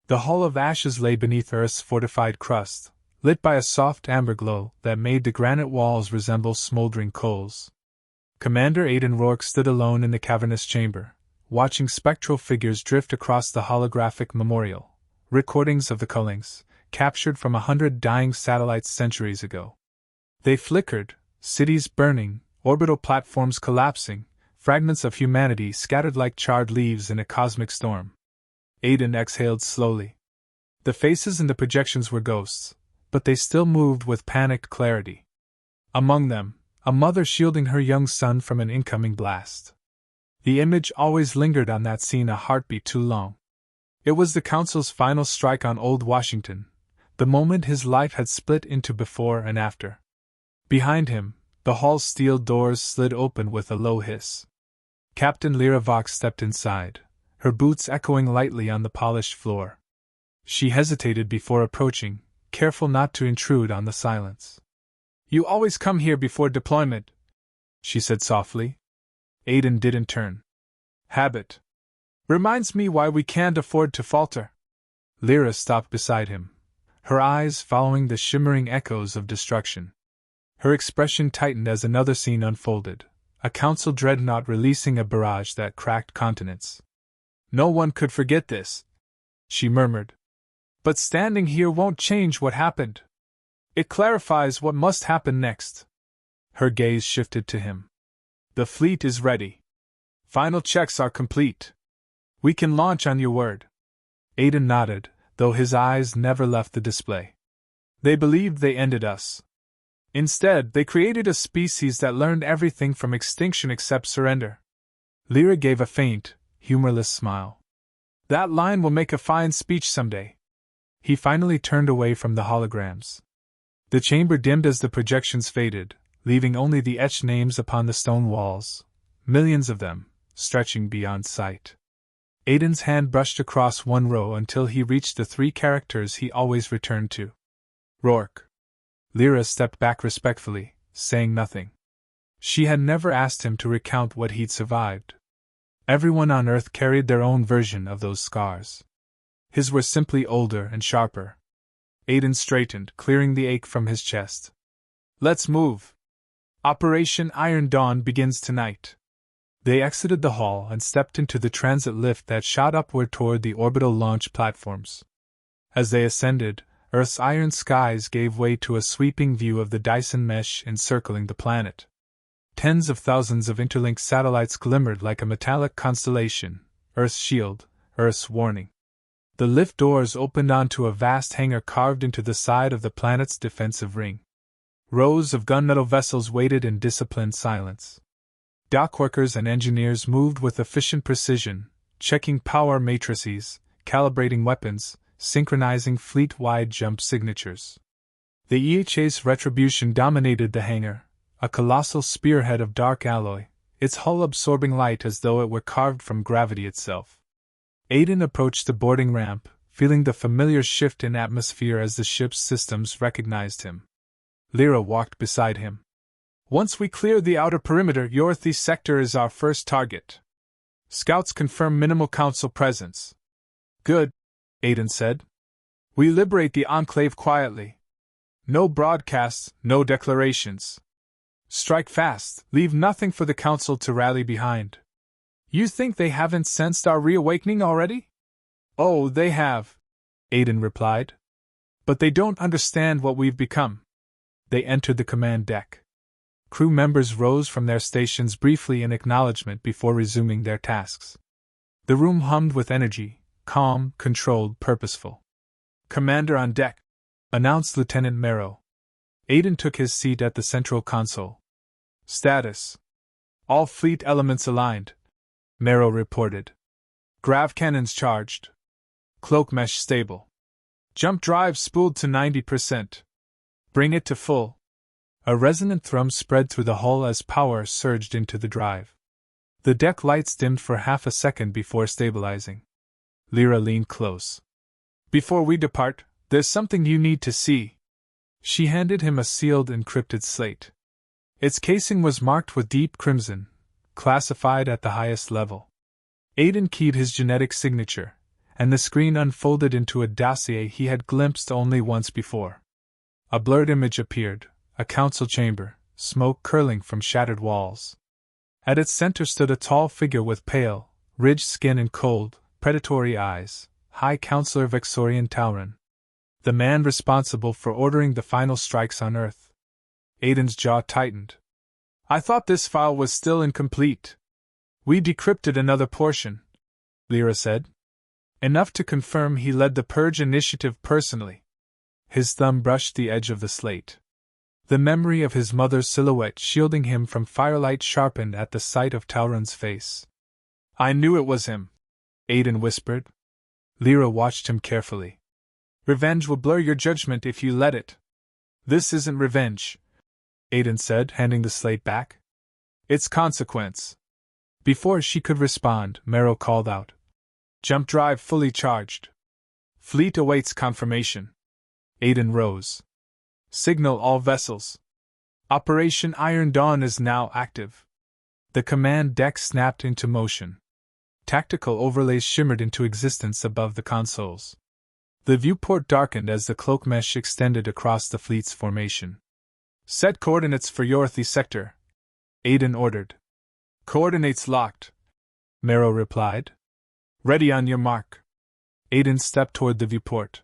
The Hall of Ashes lay beneath Earth's fortified crust, lit by a soft amber glow that made the granite walls resemble smoldering coals. Commander Aidan Rourke stood alone in the cavernous chamber, watching spectral figures drift across the holographic memorial, recordings of the cullings, captured from 100 dying satellites centuries ago. They flickered, cities burning, orbital platforms collapsing, fragments of humanity scattered like charred leaves in a cosmic storm. Aidan exhaled slowly. The faces in the projections were ghosts, but they still moved with panicked clarity. Among them, a mother shielding her young son from an incoming blast. The image always lingered on that scene a heartbeat too long. It was the Council's final strike on Old Washington, the moment his life had split into before and after. Behind him, the hall's steel doors slid open with a low hiss. Captain Lyra Vox stepped inside, her boots echoing lightly on the polished floor. She hesitated before approaching, careful not to intrude on the silence. "You always come here before deployment," she said softly. Aidan didn't turn. "Habit. Reminds me why we can't afford to falter." Lyra stopped beside him, her eyes following the shimmering echoes of destruction. Her expression tightened as another scene unfolded, a council dreadnought releasing a barrage that cracked continents. "No one could forget this," she murmured. "But standing here won't change what happened. It clarifies what must happen next." Her gaze shifted to him. "The fleet is ready. Final checks are complete. We can launch on your word." Aidan nodded, though his eyes never left the display. "They believed they ended us. Instead, they created a species that learned everything from extinction except surrender." Lyra gave a faint, humorless smile. "That line will make a fine speech someday." He finally turned away from the holograms. The chamber dimmed as the projections faded, leaving only the etched names upon the stone walls, millions of them, stretching beyond sight. Aidan's hand brushed across one row until he reached the 3 characters he always returned to. "Rourke." Lyra stepped back respectfully, saying nothing. She had never asked him to recount what he'd survived. Everyone on Earth carried their own version of those scars. His were simply older and sharper. Aidan straightened, clearing the ache from his chest. "Let's move. Operation Iron Dawn begins tonight." They exited the hall and stepped into the transit lift that shot upward toward the orbital launch platforms. As they ascended, Earth's iron skies gave way to a sweeping view of the Dyson mesh encircling the planet. Tens of thousands of interlinked satellites glimmered like a metallic constellation, Earth's shield, Earth's warning. The lift doors opened onto a vast hangar carved into the side of the planet's defensive ring. Rows of gunmetal vessels waited in disciplined silence. Dockworkers and engineers moved with efficient precision, checking power matrices, calibrating weapons, synchronizing fleet-wide jump signatures. The EHA's Retribution dominated the hangar, a colossal spearhead of dark alloy, its hull absorbing light as though it were carved from gravity itself. Aidan approached the boarding ramp, feeling the familiar shift in atmosphere as the ship's systems recognized him. Lyra walked beside him. "Once we clear the outer perimeter, Yorith sector is our first target. Scouts confirm minimal council presence." "Good," Aidan said. "We liberate the Enclave quietly. No broadcasts, no declarations. Strike fast, leave nothing for the Council to rally behind." "You think they haven't sensed our reawakening already?" "Oh, they have," Aidan replied. "But they don't understand what we've become." They entered the command deck. Crew members rose from their stations briefly in acknowledgement before resuming their tasks. The room hummed with energy, calm, controlled, purposeful. "Commander on deck," announced Lieutenant Marrow. Aidan took his seat at the central console. "Status: all fleet elements aligned," Marrow reported. "Grav cannons charged. Cloak mesh stable. Jump drive spooled to 90%. Bring it to full." A resonant thrum spread through the hull as power surged into the drive. The deck lights dimmed for half a second before stabilizing. Lyra leaned close. "Before we depart, there's something you need to see." She handed him a sealed, encrypted slate. Its casing was marked with deep crimson, classified at the highest level. Aidan keyed his genetic signature, and the screen unfolded into a dossier he had glimpsed only once before. A blurred image appeared, a council chamber, smoke curling from shattered walls. At its center stood a tall figure with pale, ridged skin and cold, predatory eyes, High Counselor Vexorian Tauren. The man responsible for ordering the final strikes on Earth. Aiden's jaw tightened. I thought this file was still incomplete. We decrypted another portion, Lyra said. Enough to confirm he led the Purge initiative personally. His thumb brushed the edge of the slate. The memory of his mother's silhouette shielding him from firelight sharpened at the sight of Tauren's face. I knew it was him, Aiden whispered. Lyra watched him carefully. Revenge will blur your judgment if you let it. This isn't revenge, Aiden said, handing the slate back. It's consequence. Before she could respond, Merrow called out. Jump drive fully charged. Fleet awaits confirmation. Aiden rose. Signal all vessels. Operation Iron Dawn is now active. The command deck snapped into motion. Tactical overlays shimmered into existence above the consoles. The viewport darkened as the cloak mesh extended across the fleet's formation. Set coordinates for Yorith sector, Aiden ordered. Coordinates locked, Merrow replied. Ready on your mark. Aiden stepped toward the viewport.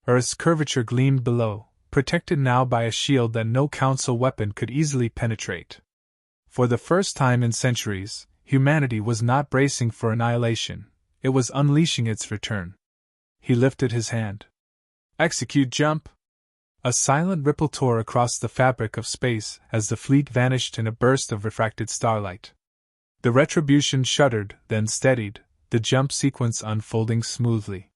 Earth's curvature gleamed below, protected now by a shield that no council weapon could easily penetrate. For the first time in centuries, humanity was not bracing for annihilation, it was unleashing its return. He lifted his hand. Execute jump! A silent ripple tore across the fabric of space as the fleet vanished in a burst of refracted starlight. The Retribution shuddered, then steadied, the jump sequence unfolding smoothly.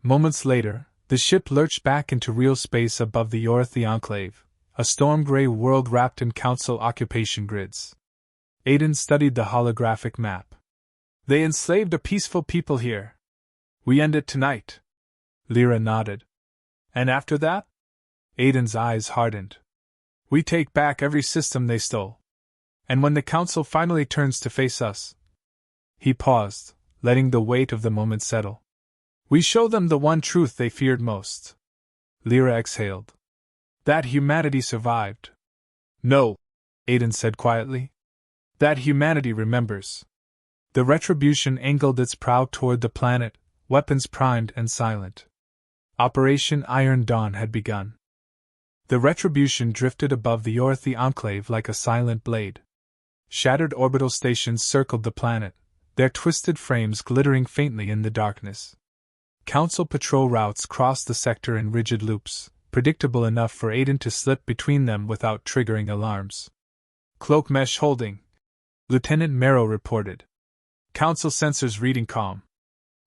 Moments later, the ship lurched back into real space above the Yorith Enclave, a storm-gray world wrapped in council occupation grids. Aiden studied the holographic map. They enslaved a peaceful people here. We end it tonight. Lyra nodded. And after that? Aiden's eyes hardened. We take back every system they stole. And when the council finally turns to face us. He paused, letting the weight of the moment settle. We show them the one truth they feared most. Lyra exhaled. That humanity survived. No, Aiden said quietly. That humanity remembers. The Retribution angled its prow toward the planet, weapons primed and silent. Operation Iron Dawn had begun. The Retribution drifted above the Yorith Enclave like a silent blade. Shattered orbital stations circled the planet, their twisted frames glittering faintly in the darkness. Council patrol routes crossed the sector in rigid loops, predictable enough for Aiden to slip between them without triggering alarms. Cloak mesh holding, Lieutenant Merrow reported. Council sensors reading calm.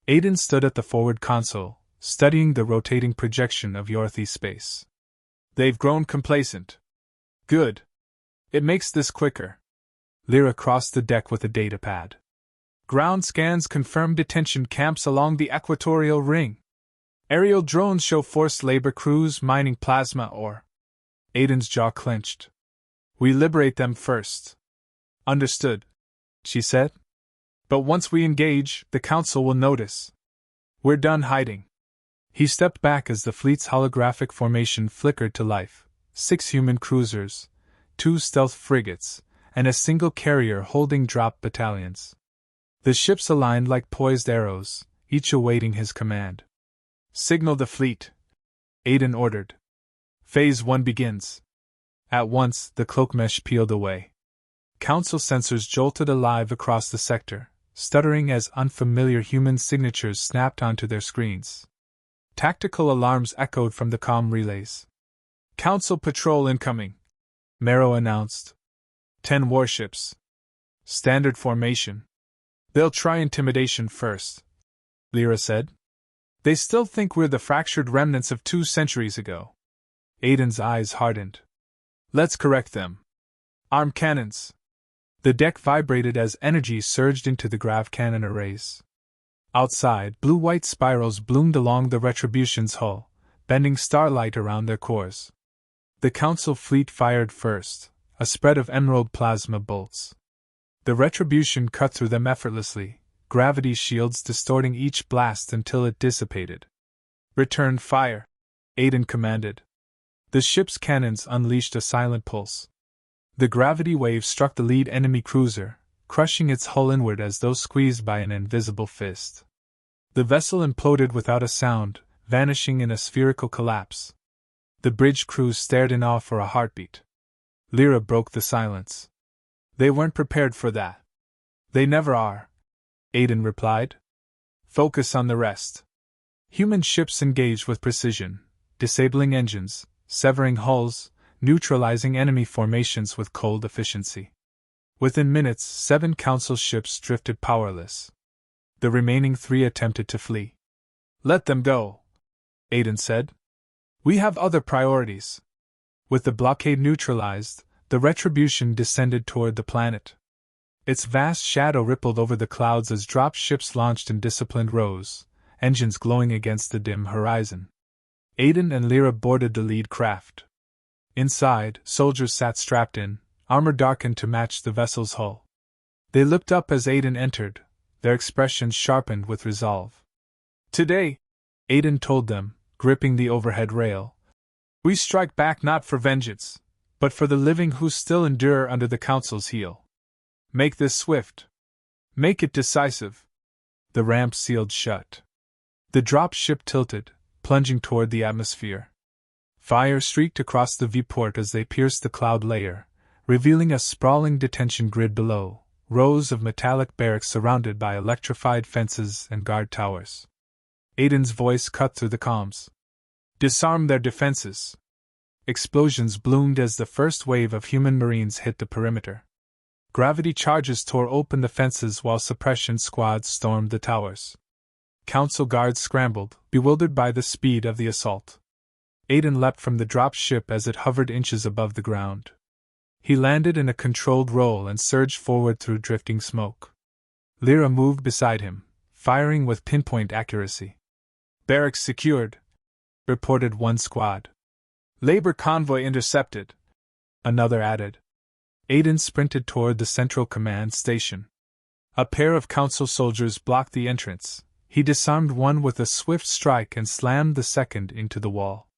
Aiden stood at the forward console, studying the rotating projection of Yorith space. They've grown complacent. Good. It makes this quicker. Lyra crossed the deck with a datapad. Ground scans confirm detention camps along the equatorial ring. Aerial drones show forced labor crews mining plasma ore. Aiden's jaw clenched. We liberate them first. Understood, she said. But once we engage, the council will notice. We're done hiding. He stepped back as the fleet's holographic formation flickered to life. 6 human cruisers, 2 stealth frigates, and a single carrier holding drop battalions. The ships aligned like poised arrows, each awaiting his command. Signal the fleet, Aiden ordered. Phase 1 begins. At once, the cloak mesh peeled away. Council sensors jolted alive across the sector, stuttering as unfamiliar human signatures snapped onto their screens. Tactical alarms echoed from the comm relays. Council patrol incoming, Merrow announced. 10 warships. Standard formation. They'll try intimidation first, Lyra said. They still think we're the fractured remnants of 2 centuries ago. Aiden's eyes hardened. Let's correct them. Arm cannons. The deck vibrated as energy surged into the grav cannon arrays. Outside, blue-white spirals bloomed along the Retribution's hull, bending starlight around their cores. The Council fleet fired first, a spread of emerald plasma bolts. The Retribution cut through them effortlessly, gravity shields distorting each blast until it dissipated. "Return fire," Aiden commanded. The ship's cannons unleashed a silent pulse. The gravity wave struck the lead enemy cruiser, crushing its hull inward as though squeezed by an invisible fist. The vessel imploded without a sound, vanishing in a spherical collapse. The bridge crew stared in awe for a heartbeat. Lyra broke the silence. "They weren't prepared for that." "They never are," Aiden replied. "Focus on the rest." Human ships engaged with precision, disabling engines, severing hulls, neutralizing enemy formations with cold efficiency. Within minutes, 7 Council ships drifted powerless. The remaining 3 attempted to flee. "Let them go," Aiden said. "We have other priorities." With the blockade neutralized, the Retribution descended toward the planet. Its vast shadow rippled over the clouds as drop ships launched in disciplined rows, engines glowing against the dim horizon. Aiden and Lyra boarded the lead craft. Inside, soldiers sat strapped in, armor darkened to match the vessel's hull. They looked up as Aiden entered, their expressions sharpened with resolve. "Today," Aiden told them, gripping the overhead rail, "we strike back not for vengeance, but for the living who still endure under the Council's heel. Make this swift. Make it decisive." The ramp sealed shut. The drop ship tilted, plunging toward the atmosphere. Fire streaked across the viewport as they pierced the cloud layer, revealing a sprawling detention grid below, rows of metallic barracks surrounded by electrified fences and guard towers. Aiden's voice cut through the comms. "Disarm their defenses." Explosions bloomed as the first wave of human marines hit the perimeter. Gravity charges tore open the fences while suppression squads stormed the towers. Council guards scrambled, bewildered by the speed of the assault. Aiden leapt from the drop ship as it hovered inches above the ground. He landed in a controlled roll and surged forward through drifting smoke. Lyra moved beside him, firing with pinpoint accuracy. "Barracks secured," reported one squad. "Labor convoy intercepted," another added. Aiden sprinted toward the central command station. A pair of Council soldiers blocked the entrance. He disarmed one with a swift strike and slammed the second into the wall.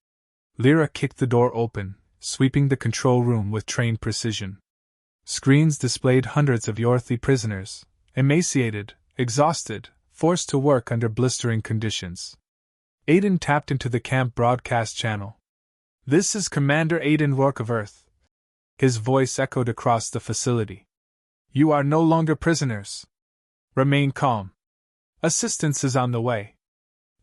Lyra kicked the door open, sweeping the control room with trained precision. Screens displayed hundreds of Yorith prisoners, emaciated, exhausted, forced to work under blistering conditions. Aiden tapped into the camp broadcast channel. "This is Commander Aiden Rourke of Earth." His voice echoed across the facility. "You are no longer prisoners. Remain calm. Assistance is on the way."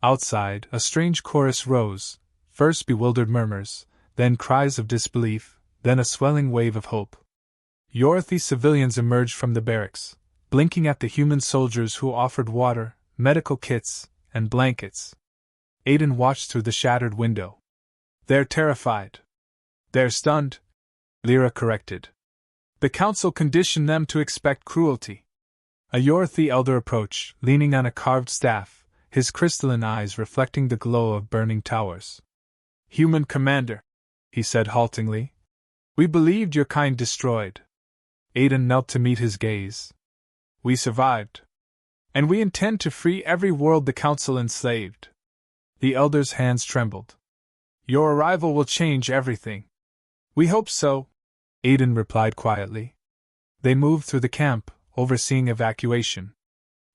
Outside, a strange chorus rose, first bewildered murmurs, then cries of disbelief, then a swelling wave of hope. Yorith civilians emerged from the barracks, blinking at the human soldiers who offered water, medical kits, and blankets. Aiden watched through the shattered window. "They're terrified. They're stunned," Lyra corrected. "The Council conditioned them to expect cruelty." A Yorith elder approached, leaning on a carved staff, his crystalline eyes reflecting the glow of burning towers. "Human commander," he said haltingly, "we believed your kind destroyed." Aiden knelt to meet his gaze. "We survived. And we intend to free every world the Council enslaved." The elder's hands trembled. "Your arrival will change everything." "We hope so," Aiden replied quietly. They moved through the camp, overseeing evacuation.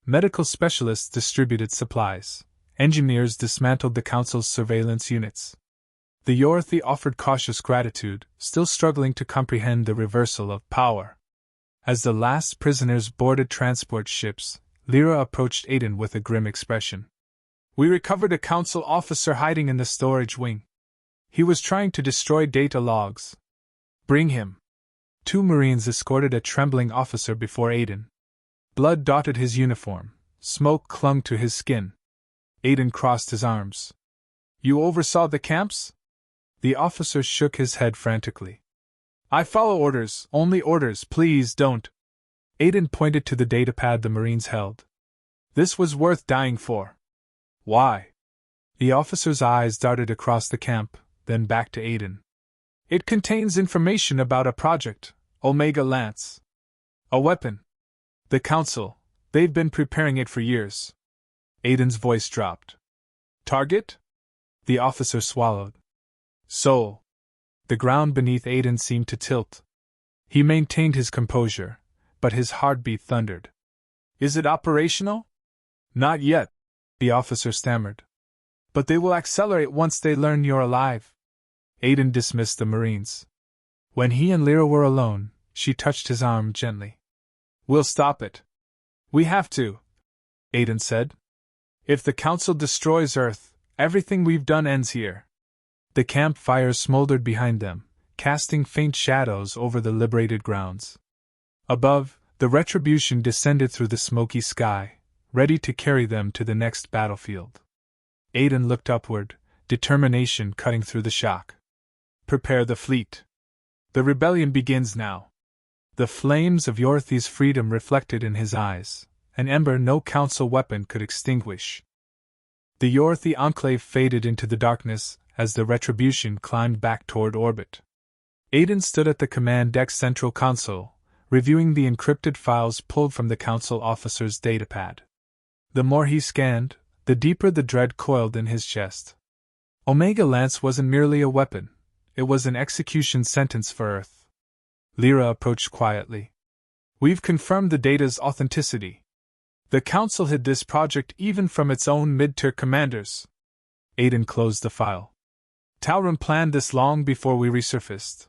Medical specialists distributed supplies. Engineers dismantled the Council's surveillance units. The Yorith offered cautious gratitude, still struggling to comprehend the reversal of power. As the last prisoners boarded transport ships, Lyra approached Aiden with a grim expression. "We recovered a Council officer hiding in the storage wing. He was trying to destroy data logs." "Bring him." 2 Marines escorted a trembling officer before Aiden. Blood dotted his uniform, smoke clung to his skin. Aiden crossed his arms. "You oversaw the camps?" The officer shook his head frantically. "I follow orders, only orders, please don't." Aiden pointed to the datapad the Marines held. "This was worth dying for." "Why?" The officer's eyes darted across the camp, then back to Aiden. "It contains information about a project, Omega Lance. A weapon. The Council, They've been preparing it for years. Aiden's voice dropped. Target? The officer swallowed. Soul. The ground beneath Aiden seemed to tilt. He maintained his composure, but his heartbeat thundered. Is it operational? Not yet, the officer stammered. But they will accelerate once they learn you're alive. Aiden dismissed the Marines. When he and Lyra were alone, she touched his arm gently. We'll stop it. We have to, Aiden said. If the Council destroys Earth, everything we've done ends here. The campfires smoldered behind them, casting faint shadows over the liberated grounds. Above, the Retribution descended through the smoky sky, ready to carry them to the next battlefield. Aiden looked upward, determination cutting through the shock. Prepare the fleet. The rebellion begins now. The flames of Yorith's freedom reflected in his eyes, an ember no council weapon could extinguish. The Yorith Enclave faded into the darkness as the Retribution climbed back toward orbit. Aiden stood at the command deck's central console, reviewing the encrypted files pulled from the council officer's datapad. The more he scanned, the deeper the dread coiled in his chest. Omega Lance wasn't merely a weapon, it was an execution sentence for Earth. Lyra approached quietly. We've confirmed the data's authenticity. The Council hid this project even from its own mid-tier commanders. Aiden closed the file. Talron planned this long before we resurfaced.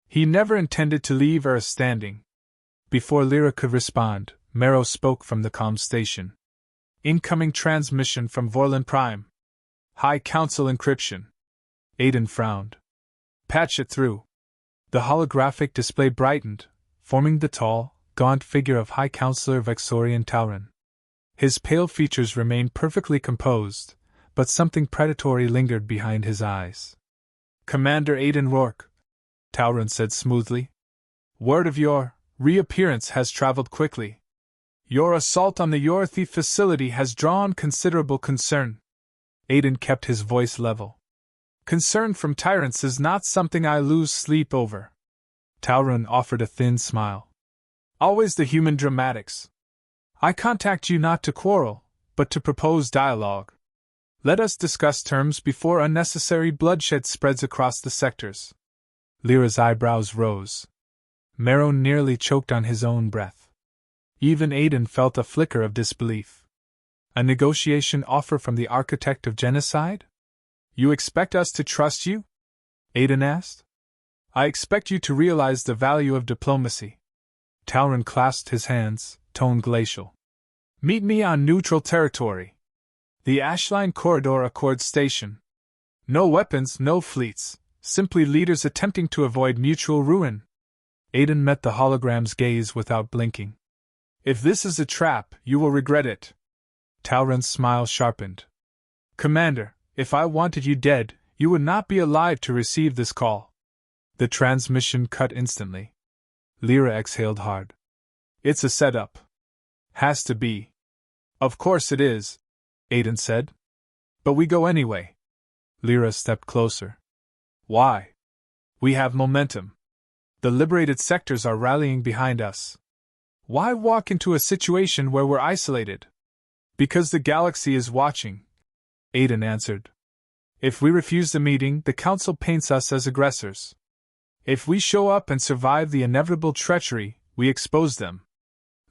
He never intended to leave Earth standing. Before Lyra could respond, Marrow spoke from the comm station. Incoming transmission from Vorlon Prime. High Council encryption. Aiden frowned. Patch it through. The holographic display brightened, forming the tall, gaunt figure of High Counselor Vexorian Talron. His pale features remained perfectly composed, but something predatory lingered behind his eyes. Commander Aiden Rourke, Talron said smoothly. Word of your reappearance has traveled quickly. Your assault on the Yorith facility has drawn considerable concern. Aiden kept his voice level. Concern from tyrants is not something I lose sleep over. Talron offered a thin smile. Always the human dramatics. I contact you not to quarrel, but to propose dialogue. Let us discuss terms before unnecessary bloodshed spreads across the sectors. Lyra's eyebrows rose. Marrow nearly choked on his own breath. Even Aiden felt a flicker of disbelief. A negotiation offer from the architect of genocide? You expect us to trust you? Aiden asked. I expect you to realize the value of diplomacy. Talron clasped his hands, tone glacial. Meet me on neutral territory. The Ashline Corridor Accord Station. No weapons, no fleets, simply leaders attempting to avoid mutual ruin. Aiden met the hologram's gaze without blinking. If this is a trap, you will regret it. Talron's smile sharpened. Commander, if I wanted you dead, you would not be alive to receive this call. The transmission cut instantly. Lyra exhaled hard. It's a setup. Has to be. Of course it is, Aiden said. But we go anyway. Lyra stepped closer. Why? We have momentum. The liberated sectors are rallying behind us. Why walk into a situation where we're isolated? Because the galaxy is watching, Aiden answered. If we refuse the meeting, the Council paints us as aggressors. If we show up and survive the inevitable treachery, we expose them.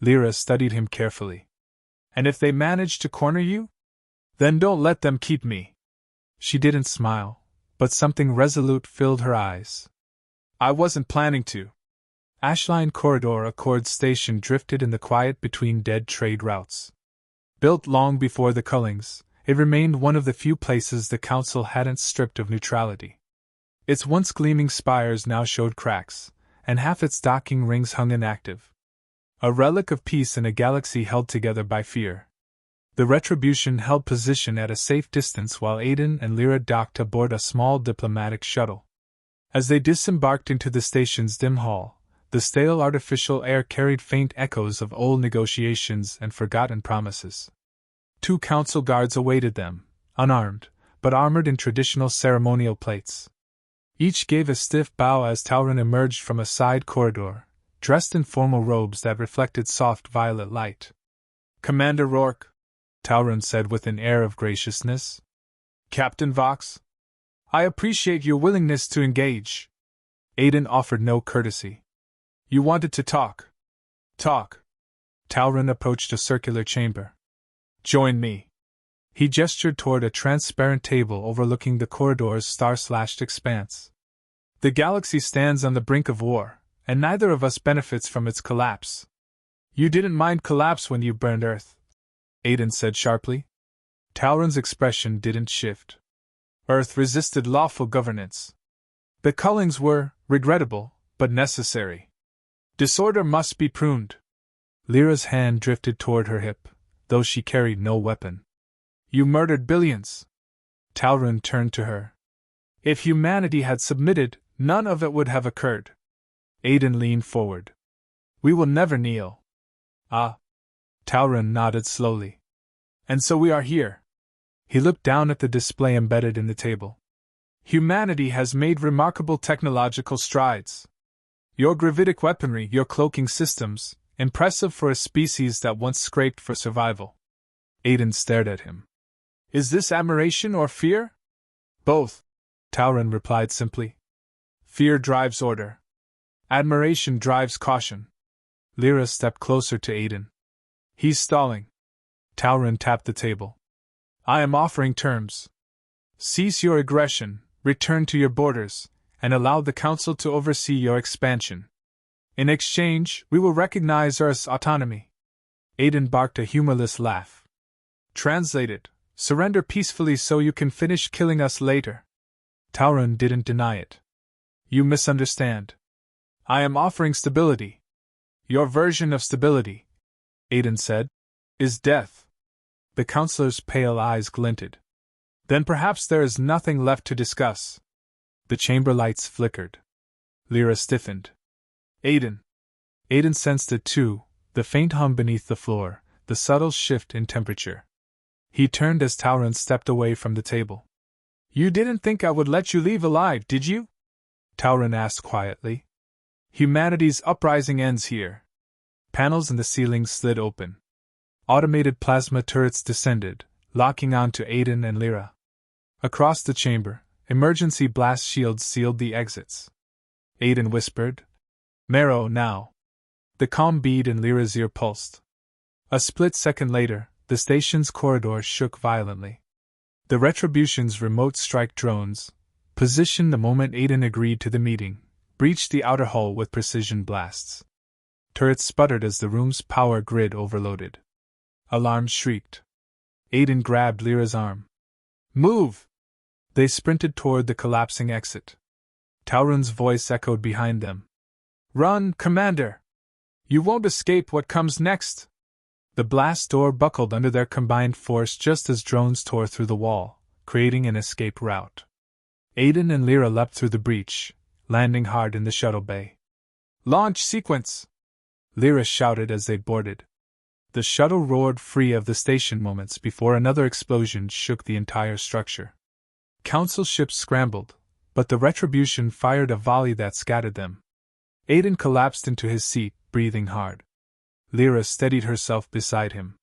Lyra studied him carefully. And if they manage to corner you? Then don't let them keep me. She didn't smile, but something resolute filled her eyes. I wasn't planning to. Ashline Corridor Accord Station drifted in the quiet between dead trade routes. Built long before the Cullings, it remained one of the few places the Council hadn't stripped of neutrality. Its once gleaming spires now showed cracks, and half its docking rings hung inactive. A relic of peace in a galaxy held together by fear. The Retribution held position at a safe distance while Aiden and Lyra docked aboard a small diplomatic shuttle. As they disembarked into the station's dim hall, the stale artificial air carried faint echoes of old negotiations and forgotten promises. 2 council guards awaited them, unarmed, but armored in traditional ceremonial plates. Each gave a stiff bow as Talron emerged from a side corridor, dressed in formal robes that reflected soft violet light. Commander Rourke, Talron said with an air of graciousness. Captain Vox, I appreciate your willingness to engage. Aiden offered no courtesy. You wanted to talk. Talk. Talron approached a circular chamber. Join me. He gestured toward a transparent table overlooking the corridor's star-slashed expanse. The galaxy stands on the brink of war, and neither of us benefits from its collapse. You didn't mind collapse when you burned Earth, Aiden said sharply. Talron's expression didn't shift. Earth resisted lawful governance. The cullings were regrettable, but necessary. Disorder must be pruned. Lyra's hand drifted toward her hip, though she carried no weapon. You murdered billions. Talron turned to her. If humanity had submitted, none of it would have occurred. Aiden leaned forward. We will never kneel. Ah. Talron nodded slowly. And so we are here. He looked down at the display embedded in the table. Humanity has made remarkable technological strides. Your gravitic weaponry, your cloaking systems, impressive for a species that once scraped for survival. Aiden stared at him. Is this admiration or fear? Both, Talron replied simply. Fear drives order. Admiration drives caution. Lyra stepped closer to Aiden. He's stalling. Talron tapped the table. I am offering terms. Cease your aggression, return to your borders, and allow the Council to oversee your expansion. In exchange, we will recognize Earth's autonomy. Aiden barked a humorless laugh. Translated, surrender peacefully so you can finish killing us later. Talron didn't deny it. You misunderstand. I am offering stability. Your version of stability, Aiden said, is death. The counselor's pale eyes glinted. Then perhaps there is nothing left to discuss. The chamber lights flickered. Lyra stiffened. Aiden. Aiden sensed it too, the faint hum beneath the floor, the subtle shift in temperature. He turned as Talron stepped away from the table. You didn't think I would let you leave alive, did you? Talron asked quietly. Humanity's uprising ends here. Panels in the ceiling slid open. Automated plasma turrets descended, locking onto Aiden and Lyra. Across the chamber, emergency blast shields sealed the exits. Aiden whispered, Marrow now. The calm bead in Lyra's ear pulsed. A split second later, the station's corridor shook violently. The Retribution's remote strike drones, positioned the moment Aiden agreed to the meeting, breached the outer hull with precision blasts. Turrets sputtered as the room's power grid overloaded. Alarms shrieked. Aiden grabbed Lyra's arm. Move! They sprinted toward the collapsing exit. Talron's voice echoed behind them. Run, Commander! You won't escape what comes next! The blast door buckled under their combined force just as drones tore through the wall, creating an escape route. Aiden and Lyra leapt through the breach, landing hard in the shuttle bay. Launch sequence! Lyra shouted as they boarded. The shuttle roared free of the station moments before another explosion shook the entire structure. Council ships scrambled, but the Retribution fired a volley that scattered them. Aiden collapsed into his seat, breathing hard. Lyra steadied herself beside him.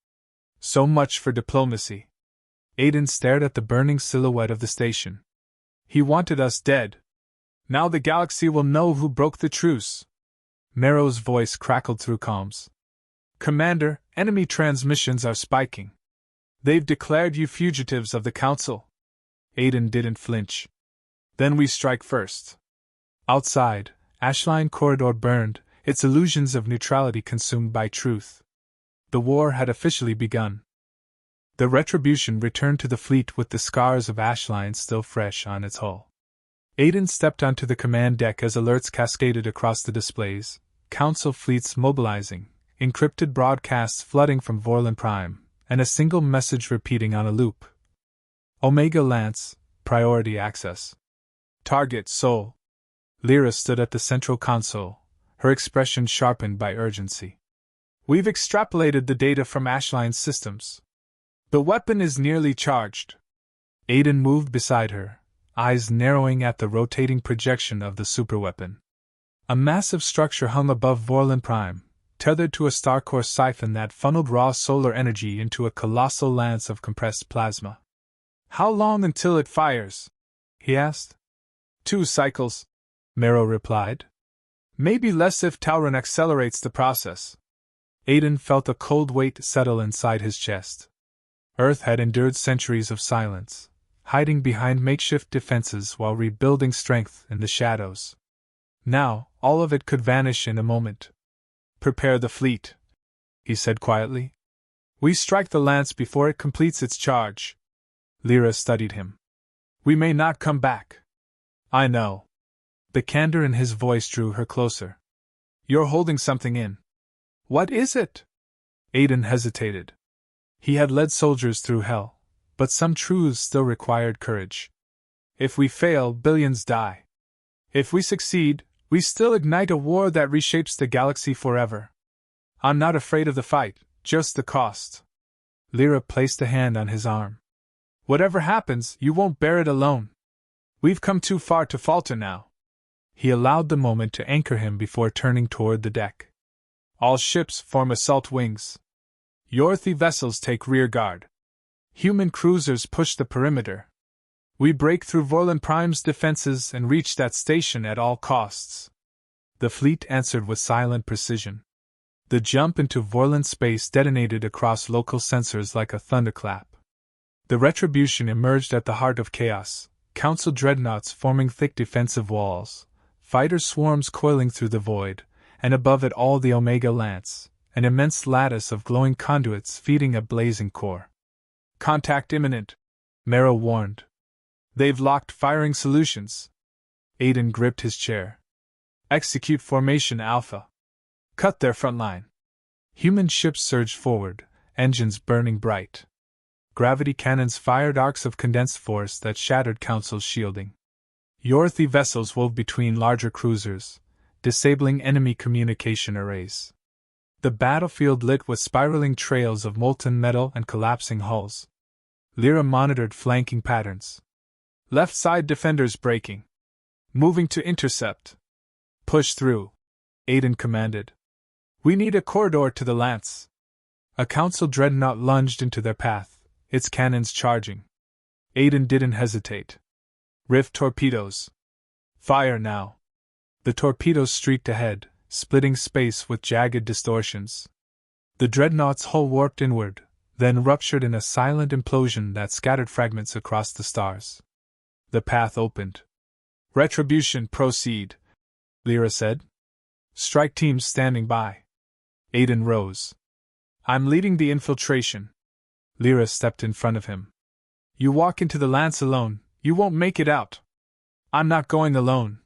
So much for diplomacy. Aiden stared at the burning silhouette of the station. He wanted us dead. Now the galaxy will know who broke the truce. Marrow's voice crackled through comms. Commander, enemy transmissions are spiking. They've declared you fugitives of the Council. Aiden didn't flinch. Then we strike first. Outside, Ashline corridor burned, its illusions of neutrality consumed by truth. The war had officially begun. The Retribution returned to the fleet with the scars of Ashline still fresh on its hull. Aiden stepped onto the command deck as alerts cascaded across the displays, Council fleets mobilizing, encrypted broadcasts flooding from Vorlon Prime, and a single message repeating on a loop. Omega Lance, priority access. Target Sol. Lyra stood at the central console, her expression sharpened by urgency. We've extrapolated the data from Ashline's systems. The weapon is nearly charged. Aiden moved beside her, eyes narrowing at the rotating projection of the superweapon. A massive structure hung above Vorlon Prime, tethered to a star-core siphon that funneled raw solar energy into a colossal lance of compressed plasma. "How long until it fires?" he asked. "2 cycles," Mero replied. "Maybe less if Tauron accelerates the process." Aiden felt a cold weight settle inside his chest. Earth had endured centuries of silence, hiding behind makeshift defenses while rebuilding strength in the shadows. Now, all of it could vanish in a moment. "Prepare the fleet," he said quietly. "We strike the lance before it completes its charge." Lyra studied him. "We may not come back." "I know." The candor in his voice drew her closer. "You're holding something in." "What is it?" Aiden hesitated. He had led soldiers through hell, but some truths still required courage. "If we fail, billions die. If we succeed, we still ignite a war that reshapes the galaxy forever. I'm not afraid of the fight, just the cost." Lyra placed a hand on his arm. "Whatever happens, you won't bear it alone. We've come too far to falter now." He allowed the moment to anchor him before turning toward the deck. "All ships form assault wings. Yorith vessels take rear guard. Human cruisers push the perimeter. We break through Vorlon Prime's defenses and reach that station at all costs." The fleet answered with silent precision. The jump into Vorlon space detonated across local sensors like a thunderclap. The Retribution emerged at the heart of chaos, Council dreadnoughts forming thick defensive walls, fighter swarms coiling through the void, and above it all the Omega Lance, an immense lattice of glowing conduits feeding a blazing core. "Contact imminent," Mero warned. "They've locked firing solutions." Aiden gripped his chair. "Execute Formation Alpha. Cut their front line." Human ships surged forward, engines burning bright. Gravity cannons fired arcs of condensed force that shattered Council's shielding. Yorith vessels wove between larger cruisers, disabling enemy communication arrays. The battlefield lit with spiraling trails of molten metal and collapsing hulls. Lyra monitored flanking patterns. "Left side defenders breaking. Moving to intercept." "Push through," Aiden commanded. "We need a corridor to the lance." A Council dreadnought lunged into their path, its cannons charging. Aiden didn't hesitate. "Rift torpedoes. Fire now." The torpedoes streaked ahead, splitting space with jagged distortions. The dreadnought's hull warped inward, then ruptured in a silent implosion that scattered fragments across the stars. The path opened. "Retribution, proceed," Lyra said. "Strike teams standing by." Aiden rose. "I'm leading the infiltration." Lyra stepped in front of him. "You walk into the lance alone, you won't make it out." "I'm not going alone,"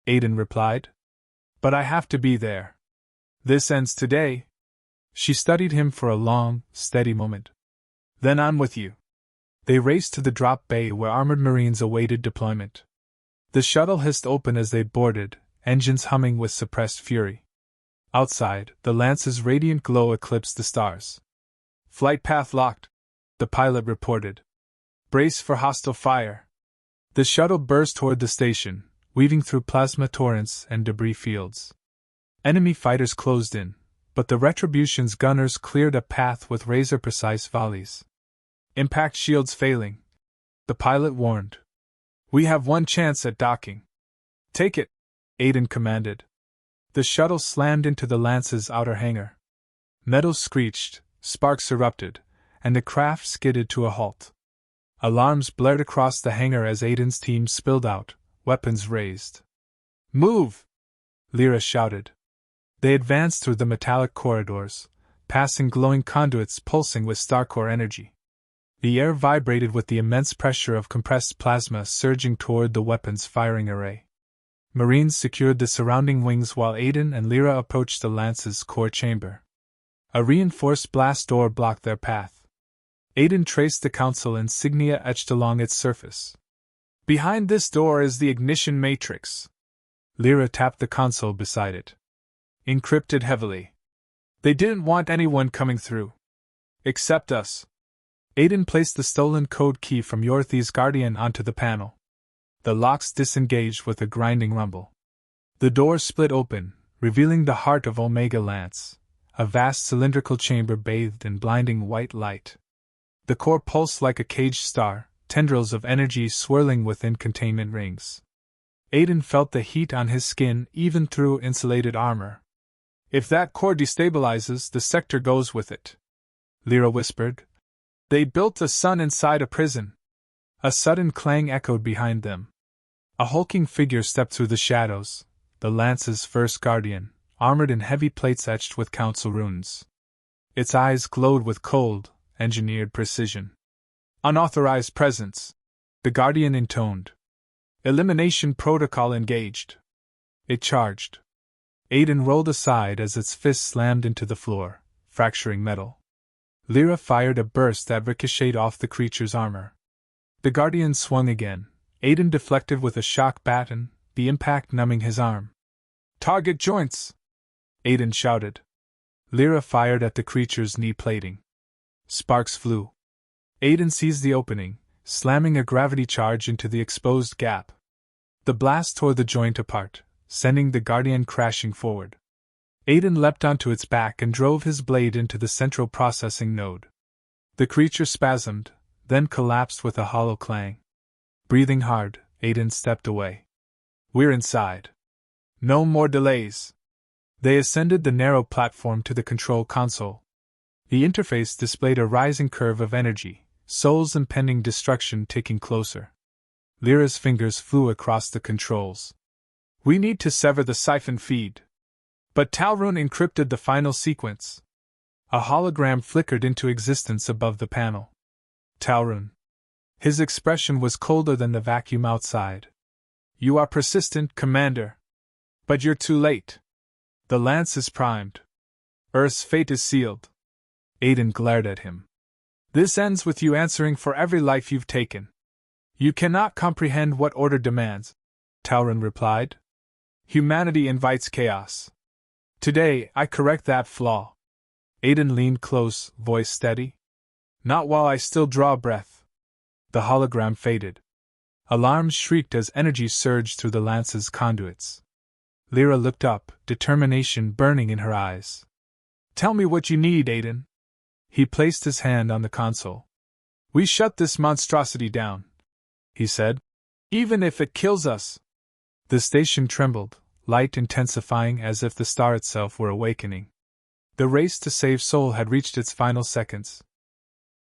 Aiden replied. "But I have to be there. This ends today." She studied him for a long, steady moment. "Then I'm with you." They raced to the drop bay where armored Marines awaited deployment. The shuttle hissed open as they boarded, engines humming with suppressed fury. Outside, the lance's radiant glow eclipsed the stars. "Flight path locked," the pilot reported. "Brace for hostile fire." The shuttle burst toward the station, weaving through plasma torrents and debris fields. Enemy fighters closed in, but the Retribution's gunners cleared a path with razor-precise volleys. "Impact shields failing," the pilot warned. "We have one chance at docking." "Take it," Aiden commanded. The shuttle slammed into the Lance's outer hangar. Metal screeched, sparks erupted, and the craft skidded to a halt. Alarms blared across the hangar as Aiden's team spilled out, weapons raised. "Move!" Lyra shouted. They advanced through the metallic corridors, passing glowing conduits pulsing with starcore energy. The air vibrated with the immense pressure of compressed plasma surging toward the weapons firing array. Marines secured the surrounding wings while Aiden and Lyra approached the Lance's core chamber. A reinforced blast door blocked their path. Aiden traced the Council insignia etched along its surface. "Behind this door is the ignition matrix." Lyra tapped the console beside it. "Encrypted heavily. They didn't want anyone coming through. Except us." Aiden placed the stolen code key from Yorith's Guardian onto the panel. The locks disengaged with a grinding rumble. The door split open, revealing the heart of Omega Lance, a vast cylindrical chamber bathed in blinding white light. The core pulsed like a caged star, tendrils of energy swirling within containment rings. Aiden felt the heat on his skin even through insulated armor. "If that core destabilizes, the sector goes with it," Lyra whispered. "They built the sun inside a prison." A sudden clang echoed behind them. A hulking figure stepped through the shadows, the Lance's first guardian, armored in heavy plates etched with council runes. Its eyes glowed with cold, engineered precision. "Unauthorized presence," the guardian intoned. "Elimination protocol engaged." It charged. Aiden rolled aside as its fist slammed into the floor, fracturing metal. Lyra fired a burst that ricocheted off the creature's armor. The guardian swung again. Aiden deflected with a shock baton, the impact numbing his arm. "Target joints!" Aiden shouted. Lyra fired at the creature's knee plating. Sparks flew. Aiden seized the opening, slamming a gravity charge into the exposed gap. The blast tore the joint apart, sending the guardian crashing forward. Aiden leapt onto its back and drove his blade into the central processing node. The creature spasmed, then collapsed with a hollow clang. Breathing hard, Aiden stepped away. "We're inside. No more delays." They ascended the narrow platform to the control console. The interface displayed a rising curve of energy, Sol's impending destruction ticking closer. Lyra's fingers flew across the controls. "We need to sever the siphon feed." But Talrun encrypted the final sequence. A hologram flickered into existence above the panel. Talrun. His expression was colder than the vacuum outside. "You are persistent, Commander. But you're too late. The lance is primed. Earth's fate is sealed." Aiden glared at him. "This ends with you answering for every life you've taken." "You cannot comprehend what order demands," Talrun replied. "Humanity invites chaos. Today, I correct that flaw." Aiden leaned close, voice steady. "Not while I still draw breath." The hologram faded. Alarms shrieked as energy surged through the lance's conduits. Lyra looked up, determination burning in her eyes. "Tell me what you need, Aiden." He placed his hand on the console. "We shut this monstrosity down," he said. "Even if it kills us." The station trembled, light intensifying as if the star itself were awakening. The race to save Sol had reached its final seconds.